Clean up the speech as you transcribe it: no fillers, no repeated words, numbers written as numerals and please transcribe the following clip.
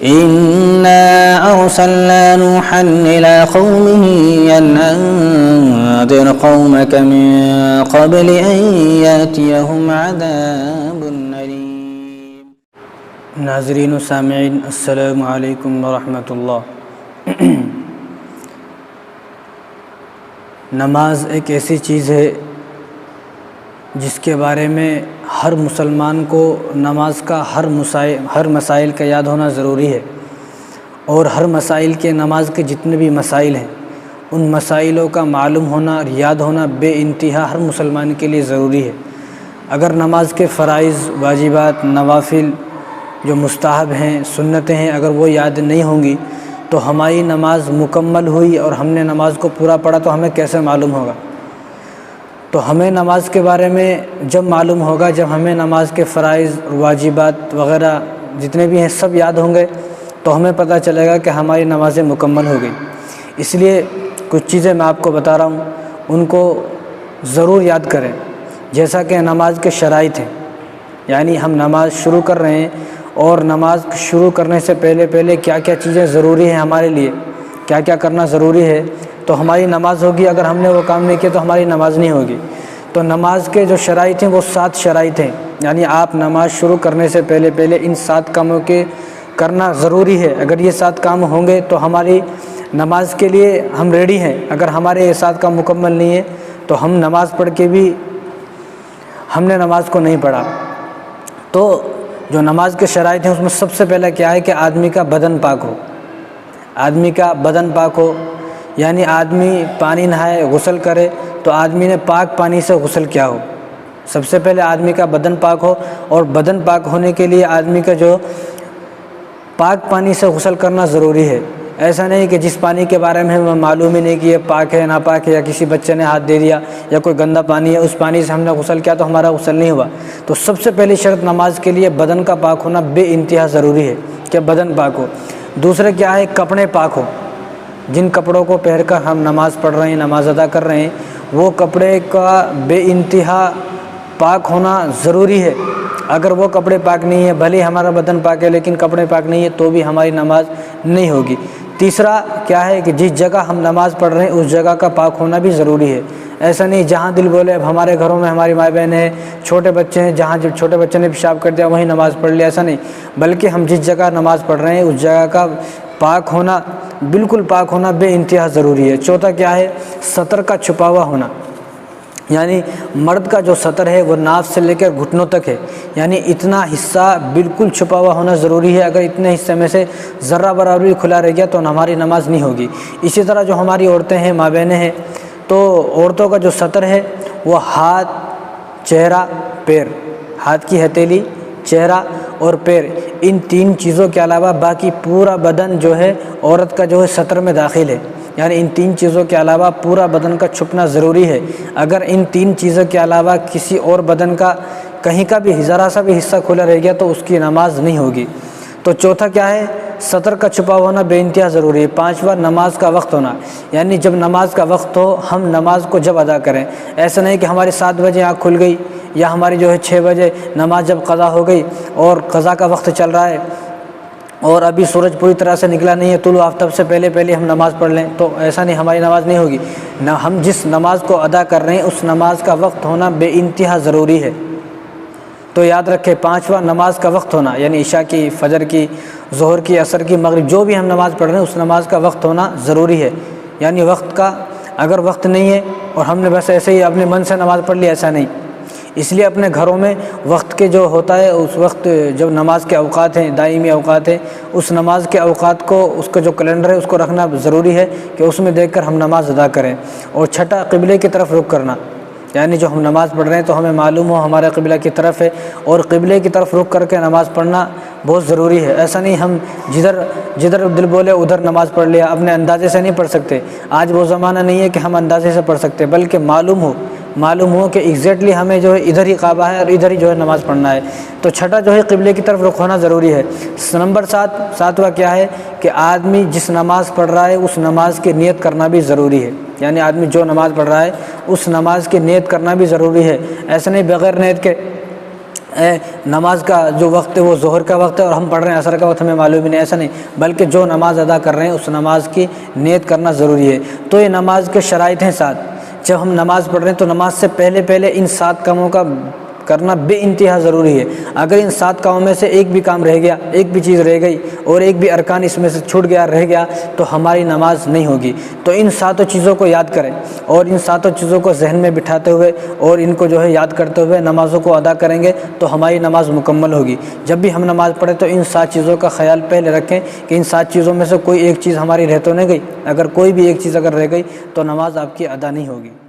إنا أرسلنا نوحا إلى قومه أن أنذر قومك من قبل أن يأتيهم عذاب أليم۔ ناظرین و سامعین، السلام علیکم ورحمۃ اللہ۔ نماز ایک ایسی چیز ہے جس کے بارے میں ہر مسلمان کو نماز کا ہر مسائل کا یاد ہونا ضروری ہے، اور ہر مسائل کے نماز کے جتنے بھی مسائل ہیں ان مسائلوں کا معلوم ہونا اور یاد ہونا بے انتہا ہر مسلمان کے لیے ضروری ہے۔ اگر نماز کے فرائض، واجبات، نوافل جو مستحب ہیں، سنتیں ہیں، اگر وہ یاد نہیں ہوں گی تو ہماری نماز مکمل ہوئی اور ہم نے نماز کو پورا پڑھا تو ہمیں کیسے معلوم ہوگا؟ تو ہمیں نماز کے بارے میں جب معلوم ہوگا جب ہمیں نماز کے فرائض، واجبات وغیرہ جتنے بھی ہیں سب یاد ہوں گے تو ہمیں پتہ چلے گا کہ ہماری نمازیں مکمل ہو گئی۔ اس لیے کچھ چیزیں میں آپ کو بتا رہا ہوں، ان کو ضرور یاد کریں۔ جیسا کہ نماز کے شرائط ہیں، یعنی ہم نماز شروع کر رہے ہیں اور نماز شروع کرنے سے پہلے کیا کیا چیزیں ضروری ہیں ہمارے لیے، کیا کیا کرنا ضروری ہے تو ہماری نماز ہوگی۔ اگر ہم نے وہ کام نہیں کیا تو ہماری نماز نہیں ہوگی۔ تو نماز کے جو شرائط ہیں وہ 7 شرائط ہیں، یعنی آپ نماز شروع کرنے سے پہلے ان 7 کاموں کے کرنا ضروری ہے۔ اگر یہ 7 کام ہوں گے تو ہماری نماز کے لیے ہم ریڈی ہیں۔ اگر ہمارے یہ 7 کام مکمل نہیں ہے تو ہم نماز پڑھ کے بھی ہم نے نماز کو نہیں پڑھا۔ تو جو نماز کے شرائط ہیں اس میں سب سے پہلا کیا ہے کہ آدمی کا بدن پاک ہو۔ آدمی کا بدن پاک ہو، یعنی آدمی پانی نہائے، غسل کرے تو آدمی نے پاک پانی سے غسل کیا ہو۔ سب سے پہلے آدمی کا بدن پاک ہو، اور بدن پاک ہونے کے لیے آدمی کا جو پاک پانی سے غسل کرنا ضروری ہے۔ ایسا نہیں کہ جس پانی کے بارے میں ہمیں معلوم ہی نہیں کہ یہ پاک ہے ناپاک ہے، یا کسی بچے نے ہاتھ دے دیا یا کوئی گندا پانی ہے اس پانی سے ہم نے غسل کیا تو ہمارا غسل نہیں ہوا۔ تو سب سے پہلی شرط نماز کے لیے بدن کا پاک ہونا بے انتہا ضروری ہے کہ بدن پاک ہو۔ دوسرے کیا ہے، کپڑے پاک ہو۔ جن کپڑوں کو پہن کر ہم نماز پڑھ رہے ہیں، نماز ادا کر رہے ہیں، وہ کپڑے کا بے انتہا پاک ہونا ضروری ہے۔ اگر وہ کپڑے پاک نہیں ہیں، بھلے ہمارا بدن پاک ہے لیکن کپڑے پاک نہیں ہے تو بھی ہماری نماز نہیں ہوگی۔ تیسرا کیا ہے کہ جس جگہ ہم نماز پڑھ رہے ہیں اس جگہ کا پاک ہونا بھی ضروری ہے۔ ایسا نہیں جہاں دل بولے، اب ہمارے گھروں میں ہماری ماں بہن ہیں، چھوٹے بچے ہیں، جہاں جب چھوٹے بچے نے پیشاب کر دیا وہیں نماز پڑھ لیا، ایسا نہیں، بلکہ ہم جس جگہ نماز پڑھ رہے ہیں اس جگہ کا پاک ہونا، بالکل پاک ہونا بے انتہا ضروری ہے۔ چوتھا کیا ہے، سطر کا چھپا ہوا ہونا، یعنی مرد کا جو سطر ہے وہ ناف سے لے کر گھٹنوں تک ہے، یعنی اتنا حصہ بالکل چھپا ہوا ہونا ضروری ہے۔ اگر اتنے حصے میں سے ذرہ برابر بھی کھلا رہ گیا تو ہماری نماز نہیں ہوگی۔ اسی طرح جو ہماری عورتیں ہیں، ماں بہنیں ہیں، تو عورتوں کا جو سطر ہے وہ ہاتھ، چہرہ، پیر، ہاتھ کی ہتھیلی، چہرہ اور پیر، ان 3 چیزوں کے علاوہ باقی پورا بدن جو ہے عورت کا جو ہے سطر میں داخل ہے، یعنی ان 3 چیزوں کے علاوہ پورا بدن کا چھپنا ضروری ہے۔ اگر ان 3 چیزوں کے علاوہ کسی اور بدن کا کہیں کا بھی ذرا سا بھی حصہ کھلا رہ گیا تو اس کی نماز نہیں ہوگی۔ تو چوتھا کیا ہے، سطر کا چھپا ہونا بے انتہا ضروری ہے۔ 5واں نماز کا وقت ہونا، یعنی جب نماز کا وقت ہو ہم نماز کو جب ادا کریں۔ ایسا نہیں کہ ہماری 7 بجے آنکھ کھل گئی یا ہماری جو ہے 6 بجے نماز جب قضا ہو گئی اور قضا کا وقت چل رہا ہے اور ابھی سورج پوری طرح سے نکلا نہیں ہے، طلوع آفتاب سے پہلے ہم نماز پڑھ لیں تو ایسا نہیں، ہماری نماز نہیں ہوگی۔ ہم جس نماز کو ادا کر رہے ہیں اس نماز کا وقت ہونا بے انتہا ضروری ہے۔ تو یاد رکھیں، 5واں نماز کا وقت ہونا، یعنی عشاء کی، فجر کی، ظہر کی، عصر کی، مغرب، جو بھی ہم نماز پڑھ رہے ہیں اس نماز کا وقت ہونا ضروری ہے۔ یعنی وقت کا اگر وقت نہیں ہے اور ہم نے بس ایسے ہی اپنے من سے نماز پڑھ لی، ایسا نہیں۔ اس لیے اپنے گھروں میں وقت کے جو ہوتا ہے اس وقت جب نماز کے اوقات ہیں، دائمی اوقات ہیں، اس نماز کے اوقات کو، اس کا جو کیلنڈر ہے اس کو رکھنا ضروری ہے کہ اس میں دیکھ کر ہم نماز ادا کریں۔ اور چھٹا، قبلے کی طرف رخ کرنا، یعنی جو ہم نماز پڑھ رہے ہیں تو ہمیں معلوم ہو ہمارا قبلہ کی طرف ہے اور قبلے کی طرف رخ کر کے نماز پڑھنا بہت ضروری ہے۔ ایسا نہیں ہم جدھر دل بولے ادھر نماز پڑھ لیا، اپنے اندازے سے نہیں پڑھ سکتے۔ آج وہ زمانہ نہیں ہے کہ ہم اندازے سے پڑھ سکتے، بلکہ معلوم ہو کہ ایگزیکٹلی ہمیں جو ہے ادھر ہی کعبہ ہے اور ادھر ہی جو ہے نماز پڑھنا ہے۔ تو چھٹا جو ہے قبلے کی طرف رخ ہونا ضروری ہے۔ نمبر 7واں کیا ہے کہ آدمی جس نماز پڑھ رہا ہے اس نماز کی نیت کرنا بھی ضروری ہے، یعنی آدمی جو نماز پڑھ رہا ہے اس نماز کی نیت کرنا بھی ضروری ہے۔ ایسا نہیں بغیر نیت کے نماز کا جو وقت ہے وہ ظہر کا وقت ہے اور ہم پڑھ رہے ہیں عصر کا وقت، ہمیں معلوم ہی نہیں، ایسا نہیں، بلکہ جو نماز ادا کر رہے ہیں اس نماز کی نیت کرنا ضروری ہے۔ تو یہ نماز کے شرائط ہیں 7۔ جب ہم نماز پڑھ رہے ہیں تو نماز سے پہلے ان 7 کاموں کا کرنا بے انتہا ضروری ہے۔ اگر ان 7 کاموں میں سے ایک بھی کام رہ گیا، ایک بھی چیز رہ گئی اور ایک بھی ارکان اس میں سے چھوٹ گیا، رہ گیا، تو ہماری نماز نہیں ہوگی۔ تو ان 7 چیزوں کو یاد کریں اور ان 7 چیزوں کو ذہن میں بٹھاتے ہوئے اور ان کو جو ہے یاد کرتے ہوئے نمازوں کو ادا کریں گے تو ہماری نماز مکمل ہوگی۔ جب بھی ہم نماز پڑھیں تو ان 7 چیزوں کا خیال پہلے رکھیں کہ ان 7 چیزوں میں سے کوئی ایک چیز ہماری رہ تو نہیں گئی۔ اگر کوئی بھی ایک چیز اگر رہ گئی تو نماز آپ کی ادا نہیں ہوگی۔